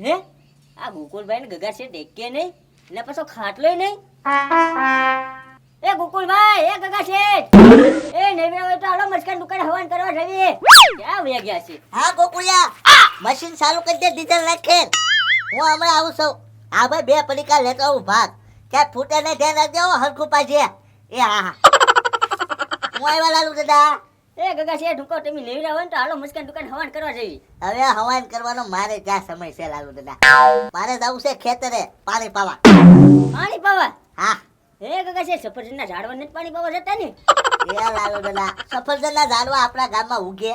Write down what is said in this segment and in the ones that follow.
હે આ ગોકુલભાઈ ને ગગા છે દેખકે નહીં ને પાછો ખાટલોય નહીં. એ ગોકુલભાઈ એ ગગા છે એ નેવરા હોય તો હાલો મસ્કાન દુકાન હવાન કરવા જઈએ. ક્યાં વયા ગયા છે? હા ગોકુળિયા, મશીન ચાલુ કરી દે, ડીઝલ નાખે. હું હમણાં આવું છું. હા ભાઈ, 2 પડીકા લેતો આવું ભાગ. ક્યાં ફૂટે નહીં, ધ્યાન રાખજો હરખું પાછે. એ હા હા, હું આવ્યા લાલુ દાદા. એ ગગા છે ઢુકો તમે નેવરા હોય તો હાલો મસ્કાન દુકાન હવાન કરવા જઈએ. હવે હવાન કરવાનો મારે ક્યાં સમય છે લાલુ દાદા? મારે જવું છે ખેતરે પાણી પાવા. પાણી પાવા? હા. એ ગગા છે સફરજનના ઝાડવાને જ પાણી પાવા જતા ને? એ લાલુ દાદા, સફરજનના ઝાડવા આપણા ગામમાં ઉગે,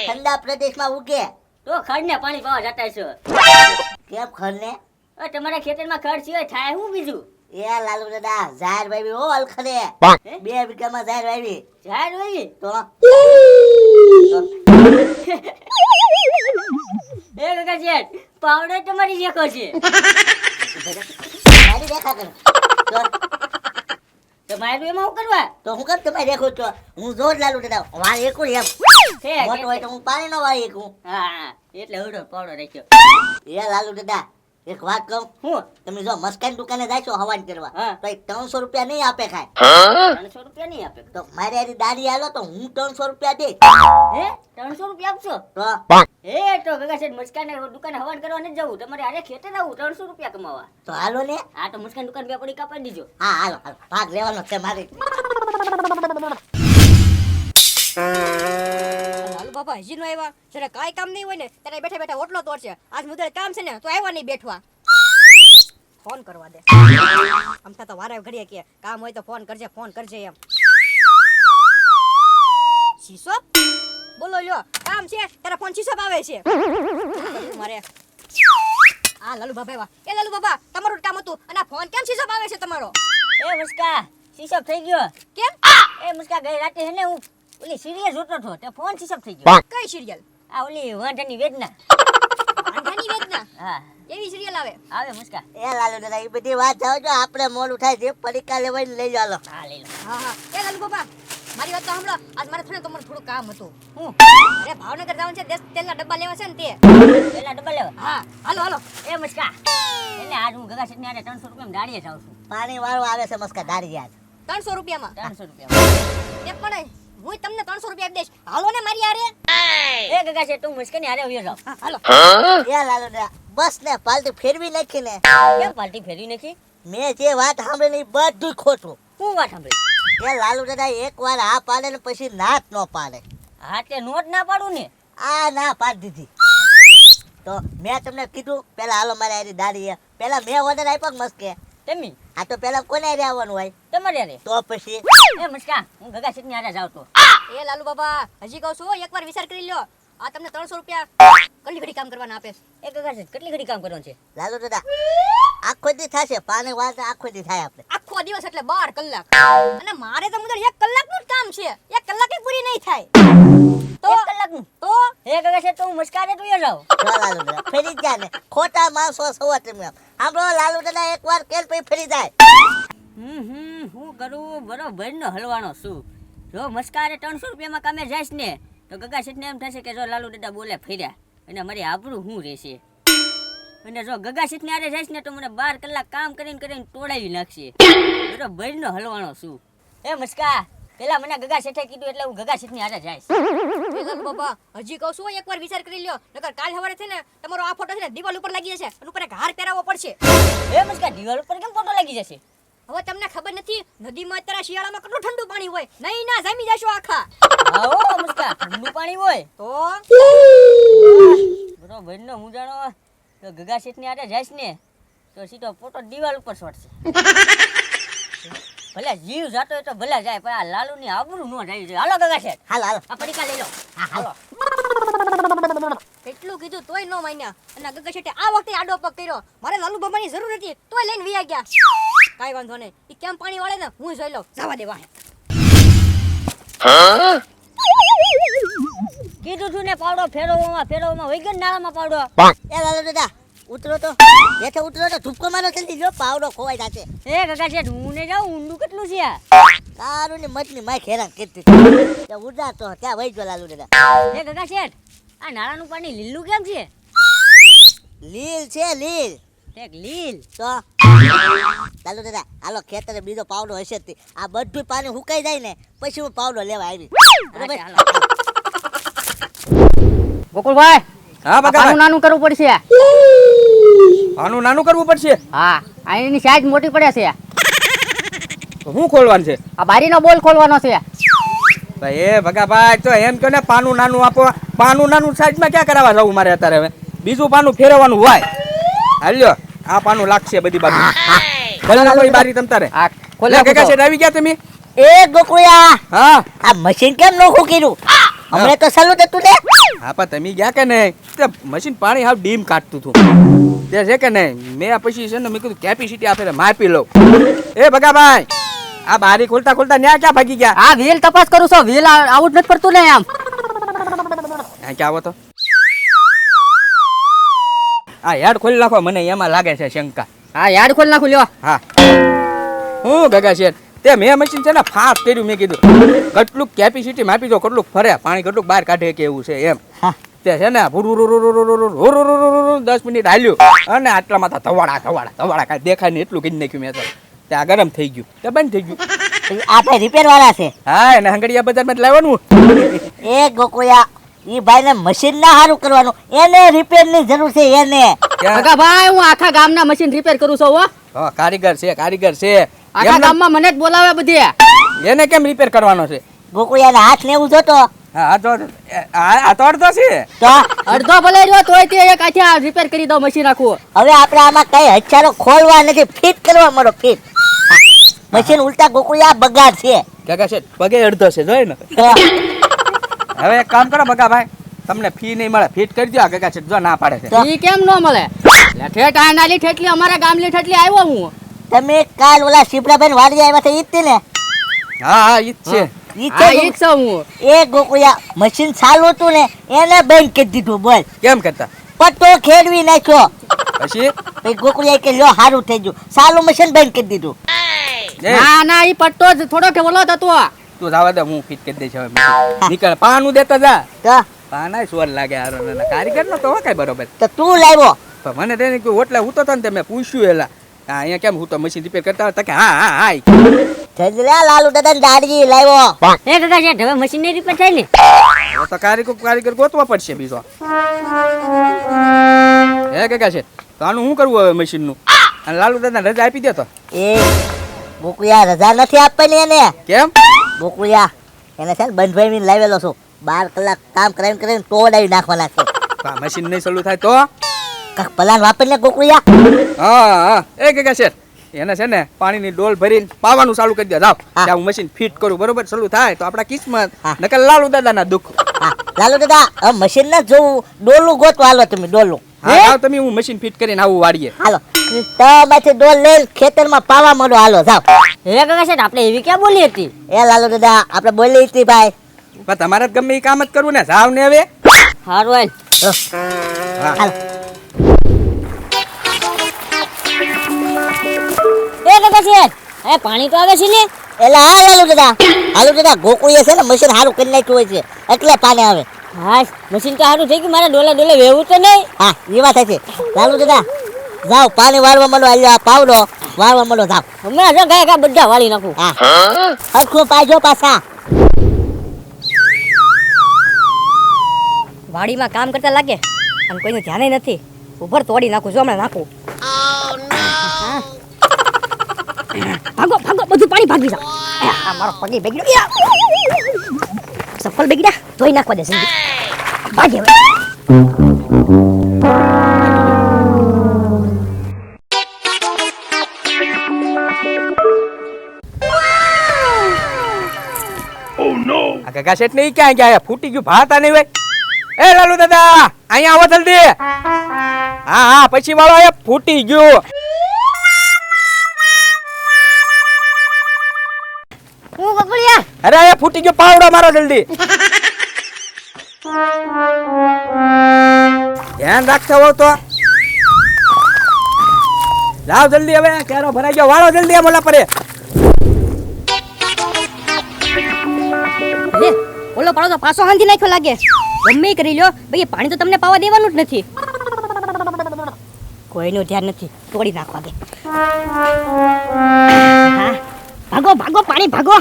ઠંડા પ્રદેશમાં ઉગે. તો ખડને પાણી પાવા જતા છો? કેમ ખરને? તમારા ખેતરમાં ખડ સિવાય થાય હું બીજું? એ લાલુ દાદા, ઝાડ વાવી હો અલખરે. 2 વીઘામાં ઝાડ વાવી. ઝાડ હોય તો એ ગગા છે પાવડો તમારી જેકો છે. મારી દેખા કરો. તો મારે એમાં શું કરવા? તો હું કેમ તમે દેખો છો? હું જોર લાલુ દાદા વાળ એકું એમ મોટો હોય તો હું પાણી નો વાળી એકું. હા એટલે હવડો પાવડો રાખ્યો. એ લાલુ દાદા, એક વાત કહું. હું તમે જો મસ્કાન દુકાને જાશો હવાન કરવા હા. તો 300 રૂપિયા નહીં આપે ખાય. 300 રૂપિયા નહીં આપે તો મારે એની દાડી આલો તો હું 300 રૂપિયા દે. હે 300 રૂપિયા આપશો? તો એ તો ગગા છે મસ્કાન દુકાને હવાન કરવા નથી જવું, તમારે આરે ખેતર આવું 300 રૂપિયા કમાવા. તો હાલો ને. આ તો મસ્કાન દુકાન 2 પડી કાપી દીજો. હા હાલો હાલો, ભાગ લેવાનો છે મારે. લાલુ બાપા હજી નો આવ્યા. જરા કાંઈ કામ નહીં હોય ને ત્યારે બેઠા બેઠા ઓટલો તોડશે. આજ મુદલ કામ છે ને તો આવ્યા નહીં બેઠવા. ફોન કરવા દે. આમ તો વારે ઘડીએ કે કામ હોય તો ફોન કરજે એમ. શીશો બોલો લ્યો, કામ છે તારા ફોન શીશો આવે છે મારે. આ લાલુ બાપા આવ્યા. એ લાલુ બાપા, તમારું જ કામ હતું અને આ ફોન કેમ શીશો આવે છે તમારો? એ મુસ્કા શીશબ થઈ ગયો. કેમ? એ મુસ્કા ગઈ રાતે હે ને હું ઓલી સિરિયસ જોતો હતો તે ફોન શીશબ થઈ ગયો. કઈ સિરિયલ? આ ઓલી વાંઢાની વેદના. વાંઢાની વેદના? હા એવી સિરિયલ આવે? આવે મુસ્કા. એ લાલુ દાદા, એ બધી વાત જાવ જો, આપણે મોડું થાય છે પડીકા લેવાઈને લઈ જાલો. હા લઈ લો. હા હા. એ લાલુ બાપા, મારી વાત તો સાંભળો. આજ મારે થોડું કામ હતું. હું અરે ભાવનગર જવાનું છે, તેલના ડબ્બા લેવા છે ને તે. પેલા ડબલ લેવો. હા હાલો હાલો. એ મુસ્કા એટલે આજ હું ગગા શેઠની આરે 300 રૂપિયામાં દાડીએ જાઉં છું. પાણી વાળો આવે છે મસ્કા દારી યાદ. 300 રૂપિયામાં? 300 રૂપિયામાં. એ પણ હું તમને 300 રૂપિયા આપી દઈશ. હાલો ને મારી હારે. એ ગગા શેઠ તું મુસ્કાની હારે આવ્યો જાવ. હા, હાલો. એ લાલુ દાદા, બસ ને પાલટી ફેરવી નાખી ને. કેમ પાર્ટી ફેરવી નાખી? મેં જે વાત સાંભળી ને એ બધું ખોટું. હું વાત સાંભળી? એ લાલુ દાદા એકવાર હા પાડે ને પછી ના જ ન પાડે. હા તે નોટ ના પાડું ને. આ ના પાડી દીધી. તો મેં તમને કીધું પેલા હાલો મારે આરી દાડી. પેલા મેં ઓર્ડર આપ્યો મસ્કે. તમે આ તો પેલા કોને હારે આવવાનું હોય? તમારે હારે. તો પછી એ મુસ્કા હું ગગા શેઠની હારે જાઉં તો. એ લાલુ બાબા, હજી કહું છું એકવાર વિચાર કરી લ્યો. આ તમને 300 રૂપિયા કલી ઘડી કામ કરવાના આપે. એ ગગા શેઠ કેટલી ઘડી કામ કરવાનું છે? લાલુ દાદા, આખો દી થશે પાણી વાળતા, આખો દી થાય આપણે. આખો દિવસ એટલે 12 કલાક. અને મારે તો મુદલ 1 કલાકનું જ કામ છે. 1 કલાકે પૂરી નહીં થાય. તો 1 કલાકનું? તો એ ગગા શેઠ તો હું મુસ્કાને તો જાઉં. જો લાલુ દાદા ફરી જ જાય ને, ખોટા માણસો સૌ તમે. સાંભળો લાલુ દાદા, એકવાર કેલ પછી ફરી જાય. હું કરું બરોબર નો હલવાનો છું. જો મસ્કારે 300 રૂપિયામાં કામે જઈશ ને તો ગગા શેઠને એમ થશે કે જો લાલુ દાદા બોલે ફર્યા અને મારી આબરૂ શું રહેશે. અને જો ગગા શેઠને હારે જઈશ ને તો મને 12 કલાક કામ કરીને તોડાવી નાખશે. બરોબર નો હલવાનો છું. એ મસ્કા પેલા મને ગગા શેઠે કીધું એટલે હું ગગા શેઠની હારે જઈશ. એ લાલુ બાબા, હજી કહું છું એકવાર વિચાર કરી લ્યો. નકર કાલ સવારે છે ને તમારો આ ફોટો છે ને દિવાલ ઉપર લાગી જશે. અને ઉપર એક હાર પહેરાવવો પડશે. એ મસ્કા દિવાલ ઉપર કેમ ફોટો લાગી જશે? હવે તમને ખબર નથી, નદીમાં અત્યારે શિયાળામાં કેટલું ઠંડુ પાણી હોય. નહીં ના જામી જશો આખા. આવો મસ્કા ઠંડુ પાણી હોય તો બરોબર નો હું જાણો તો ગગા શેઠની હારે જઈશ ને તો સીધો ફોટો દિવાલ ઉપર છોડશે. ભલે જીવ જાતો હોય તો ભલે જાય પણ આ લાલુની આબરૂ ન જાય છે. હાલો ગગા શેઠ, હાલ હાલ. આ પડીકા લઈ લો. હાલો. એટલું કીધું તોય ન માન્યા. અને ગગા શેઠે આ વખતે આડો પગ કર્યો. મારે લાલુ બાબાની જરૂર હતી તોય લઈને વિયા ગયા. કાઈ વાંધો નહીં, ઈ કેમ પાણી વાળે ને હું જોઈ લઉં. જવા દે વાહે. કીધું છું ને પાવડો ફેરવવામાં વહી ગયો ને નાળામાં પાવડો. એ લાલુ દાદા ઉતરો તો, હેઠે ઉતરો તો ધૂપકો મારો જલ્દી, જો પાવડો ખોવાઈ જશે. એ ગગા શેઠ હું ને જાઉં, ઊંડું કેટલું છે આ? તારું ની મતની માય હેરાન કરતી. ત્યાં ઉડાતો ત્યાં વહી ગયો લાલુ દાદા. એ ગગા શેઠ આ નાળાનું પાણી લીલું કેમ છે? લીલ છે લીલ એક લીલ તો ચાલો દાદા હાલો ખેતરે બીજો પાવડો હશે જ તે. આ બધું પાણી સુકાઈ જાય ને પછી હું પાવડો લેવા આવી બરોબર? હાલો. ગોકુળભાઈ હા બકા આનું નાનું કરવું પડશે. આનું નાનું કરવું પડશે હા આની સાઈઝ મોટી પડે છે. તો શું ખોલવાનું છે આ બારીનો બોલ ખોલવાનો છે. ભાઈ એ ભગાભાઈ તો એમ કહો ને પાનું નાનું આપો. પાનું નાનું સાઈઝમાં ક્યાં કરાવવા જવું મારે અત્યારે હવે બીજું પાનું ફેરવવાનું હોય. હાલ્યો આ પાનું લાગશે બધી બાજુ. ભલે નાખો ઈ બારી તમ તારે. આ ખોલે કાકા શેઠ આવી ગયા તમે? એ ગોકુળિયા હા આ મશીન કેમ નોખું કર્યું હમણાં તો સલું હતું ને હા પણ તમે ગયા કે નહીં તે મશીન પાણી હાવ ડીમ કાઢતું હતું તે છે કે નહીં મેં પછી છે ને મેં કીધું કેપેસિટી આપે માપી લઉં. એ ભગાભાઈ આ બારી ખોલતા ખોલતા ન્યા ક્યાં ભાગી ગયા? આ વ્હીલ તપાસ કરું છું. વ્હીલ આવું જ નથી પડતું ને આમ. ક્યાં આવો તો આ હેડ ખોલી નાખો મને એમાં લાગે છે શંકા. હા યાદ ખોલ નાખું લ્યો. હા હું ગગા છે તે મેં મશીન છે ને ફાસ્ટ કર્યું મેં કીધું કેટલું કેપેસિટી માપી દો કેટલું ફરે પાણી કેટલું બહાર કાઢે કે એવું છે એમ. તે છે ને 10 મિનિટ હાલ્યું અને આટલામાં તો ધવાડા કાંઈ દેખાય નહીં એટલું કરી નાખ્યું મેં તો. ત્યાં ગરમ થઈ ગયું તે બંધ થઈ ગયું. આપણે રિપેર વાળા છે હા એને હંગડિયા બજારમાં જ લાવવાનું. એ ગોકુળિયા ઈ ભાઈને મશીન ના સારું કરવાનું એને રિપેર ની જરૂર છે એને કાકા ભાઈ હું આખા ગામના મશીન રિપેર કરું છું હો. હા કારીગર છે આખા ગામમાં મને જ બોલાવે બધી. એને કેમ રિપેર કરવાનો છે? ગોકુળિયાના હાથ ને એવું જોતો હા તો આ તો અડધો છે. તો અડધો ભલે રહ્યો તોય તે એક આખા રિપેર કરી દો મશીન આખું. હવે આપણે આમાં કઈ હચારો ખોલવા નથી ફિટ કરવા મળો ફિટ મશીન ઉલટા ગોકુળિયા બગાડ છે કાકા છે પગે અડધો છે જોઈ ને. તો હવે એક કામ કરો બગાભાઈ તમને ફી નહીં મળે ફિટ કરી દો. આ કાકા છે જો ના પાડે છે. ઈ કેમ ન મળે? લે ઠેઠ આ નાલી ઠેઠલી અમારા ગામની ઠેઠલી આવ્યો હું. તમે કાલ ઓલા શિવડાભાઈ વાડી આવ્યા છે ઈ જ તે ને હા ઈ જ છે. ઈ હા છે ઈ જ છું હું. એ ગોકુળિયા મશીન ચાલુ હતું ને એને બંધ કરી દીધું બોલ કેમ કરતા પટ્ટો ખેડવી નાખ્યો પછી પછી ગોકુળિયા કે લ્યો સારું થઈ ગયું ચાલુ મશીન બંધ કરી દીધું એ ના ના ઈ પટ્ટો જ થોડો ઠેવલો જ હતો. તું જવા દે હું ફિટ કરી દઈશ હવે નીકળ પાનું દેતા જા. તો પાના સ્વર લાગે હારો કારીગર નો તો કઈ બરોબર તો તું લાવ્યો પણ મને તેને કે ઓટલા હું તો તને તે મેં પૂછ્યું એલા હા અહીંયા કેમ હું તો મશીન રિપેર કરતા હતા કે હા હા હા જજરા લાલુ દાદા દાઢી લાવ્યો એ કાકા શેઠ હવે મશીન ની રિપેર થાય ને હવે તો કારીગર ગોતવા પડશે બીજો. હે કાકા છે તો આનું શું કરવું હવે મશીન નું? અને લાલુ દાદા રજા આપી દે તો. એ ગોકુળિયા રજા નથી આપવાની એને કેમ? ગોકુળિયા એને છે ને બંધભાઈ લાવેલો છું 12 કલાક કામ કરીને તોડાવી નાખવાના છે તો આ મશીન નહીં ચાલુ થાય તો? કાક પલાન વાપરીને ગોકુળિયા હા હા એ કાકા છે એને છે ને પાણીની ડોલ ભરીને પાવાનું ચાલુ કરી દે જાવ ત્યાં હું મશીન ફિટ કરું બરોબર ચાલુ થાય તો આપણા કિસ્મત હા. નકર લાલુ દાદાના દુઃખ. હા લાલુ દાદા હવે મશીન ના જોવું ડોલું ગોતવા હાલો તમે ડોલું હા જાવ તમે હું મશીન ફિટ કરીને આવું વાડીએ. હાલો તમાથી ડોલ લઈને ખેતરમાં પાવા મળો હાલો જાવ હે કાકા શેઠ આપણે એવી ક્યાં બોલી હતી એ લાલુ દાદા આપણે બોલી હતી ભાઈ પણ તમારે જ ગમે એ કામ જ કરવું ને જાવ ને હવે. હારું હાલ હા હાલો એ કાકા શેઠ એ પાણી તો આવે છે ને એટલે હા લાલુ દાદા ગોકુળિયા છે ને મશીન સારું કરી નાખ્યું હોય છે એટલે પાણી આવે હા મશીન તો સારું થઈ ગયું મારા ડોલે વેવું તો નહીં હા એ વાત છે લાલુ દાદા જાઓ પાણી વાળવા મળો હાલ્યો આ પાવડો વાળવા મળો જાઓ હમણાં જો ગયા બધા વાળી નાખું હા હરખું પાજો પાછા વાડીમાં કામ કરતા લાગે અને કોઈનું ધ્યાન નથી. ઉભર તોડી નાખું જો હમણાં નાખું. ભાગો ભાગો બધું પાણી ભાગી જાવ. આ મારો પગે બેગડ્યો. સફળ બેગડા ધોઈ નાખવા દે જલ્દી. ભાગે હવે. આ કાકા શેઠ ને ઈ ક્યાં ગયા? ફૂટી ગયું ભાતા નહીં હોય. એ લાલુ દાદા અહીંયા આવો જલ્દી. હા હા પછી વાળો એ ફૂટી ગયું. હું ગગડિયા અરે એ ફૂટી ગયો પાવડો મારો જલ્દી. ધ્યાન રાખતા હોવ તો જાઓ જલ્દી હવે કેરો ભરાઈ ગયો વાળો જલ્દી આ મોલા પરે. લે ઓલો પાડો તો પાછો હાંધી નાખ્યો લાગે. ગમે ઈ કરી લ્યો ભાઈ પાણી તો તમને પાવા દેવાનું જ નથી. કોઈનું ધ્યાન નથી, તોડી નાખવા દે. હા, ભાગો ભાગો પાણી ભાગો.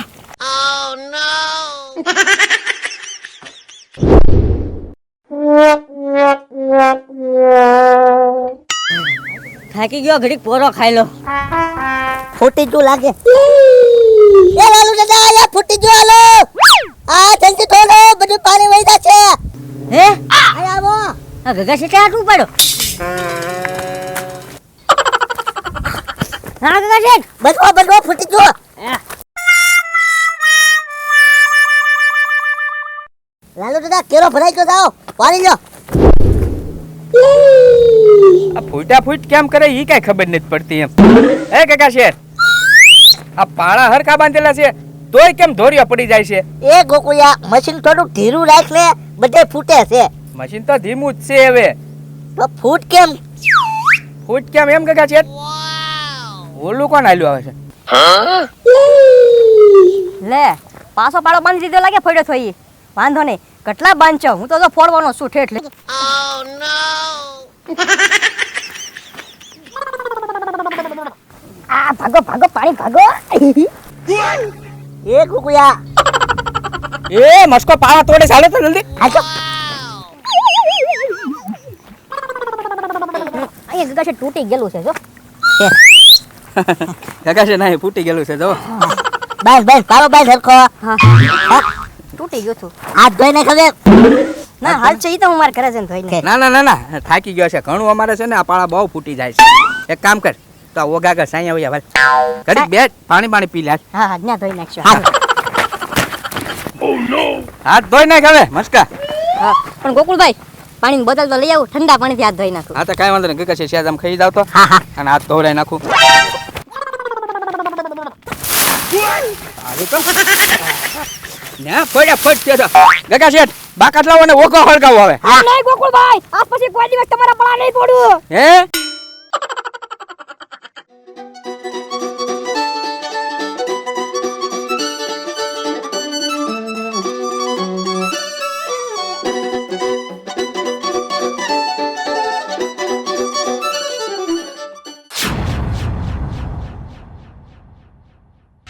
થાકી ગયો, ઘડીક પોરો ખાઈ લો. ફૂટી ગયું લાગે. એ લાલુ દાદા આ ફૂટી ગયું હાલો. આ જલ્દી ધોલો, બધું પાણી વહી જશે. હે આય આવો. આ ગગા છે આટલું પાડો. હા ગગા છે. બધો ફૂટી ગયો. લાલુ દાદા કેરો ભરાઈ ગયો, જાઓ પાણી લો. આ ફૂટા ફૂટ કેમ કરે ઈ કઈ ખબર નથી પડતી એમ. એ કાકા શેર, આ પાળા હરખા બાંધેલા છે તોય કેમ ધોરિયા પડી જાય છે? એ ગોકુળિયા મશીન થોડું ધીરું રાખ લે, બધે ફૂટે છે. મશીન તો ધીમું જ છે હવે. તો ફૂટ કેમ? ફૂટ કેમ એમ કાકા શેર? ઓલું કોણ હાલ્યું આવે છે? લે પાછો પાડો બાંધી દીધો લાગે, ફોડ્યો થઈ. વાંધો નહીં, કેટલા બાંધો, હું તો ફોડવાનો છું ઠેઠ લે. આ ભાગો ભાગો પાણી ભાગો. એ ગોકુળિયા એ મસ્કો પાળા તોડે ચાલે તો જલ્દી. આજો. અહીંયા ગગા છે તૂટી ગયેલું છે જો. કાકા છે ના ફૂટી ગયેલું છે જો. બસ પારો બસ હરખો. હા તૂટી ગયું છું. હાથ ધોઈને ખબર. ના હાલ છે ઈ તો હું મારા ઘરે જઈને ધોઈને. ના થાકી ગયો છે ઘણું. અમારે છે ને આ પાળા બહુ ફૂટી જાય છે. એક કામ કર, તો આ ઓગાગર સાઈ આવી હાલ ઘડીક બેઠ, પાણી પાણી પી લે. હા હા ત્યાં ધોઈ નાખશો. હાથ ધોઈ નાખ હવે મસ્કા. હા પણ ગોકુળભાઈ પાણીની બોટલ તો લઈ આવું, ઠંડા પાણીથી હાથ ધોઈ નાખું. હા તો કાંઈ વાંધો નહીં, ગગા છે આમ ખાઈ જાવ તો. હા હા. અને હાથ ધોવડાઈ નાખું. ના ફોડ્યા ફોડ છે તો ગગા શેઠ બાકાત લાવો ને ઓકો હળગાવો હવે. નહીં ગોકુળભાઈ, આજ પછી કોઈ દિવસ તમારા પળા નહીં પડું. હે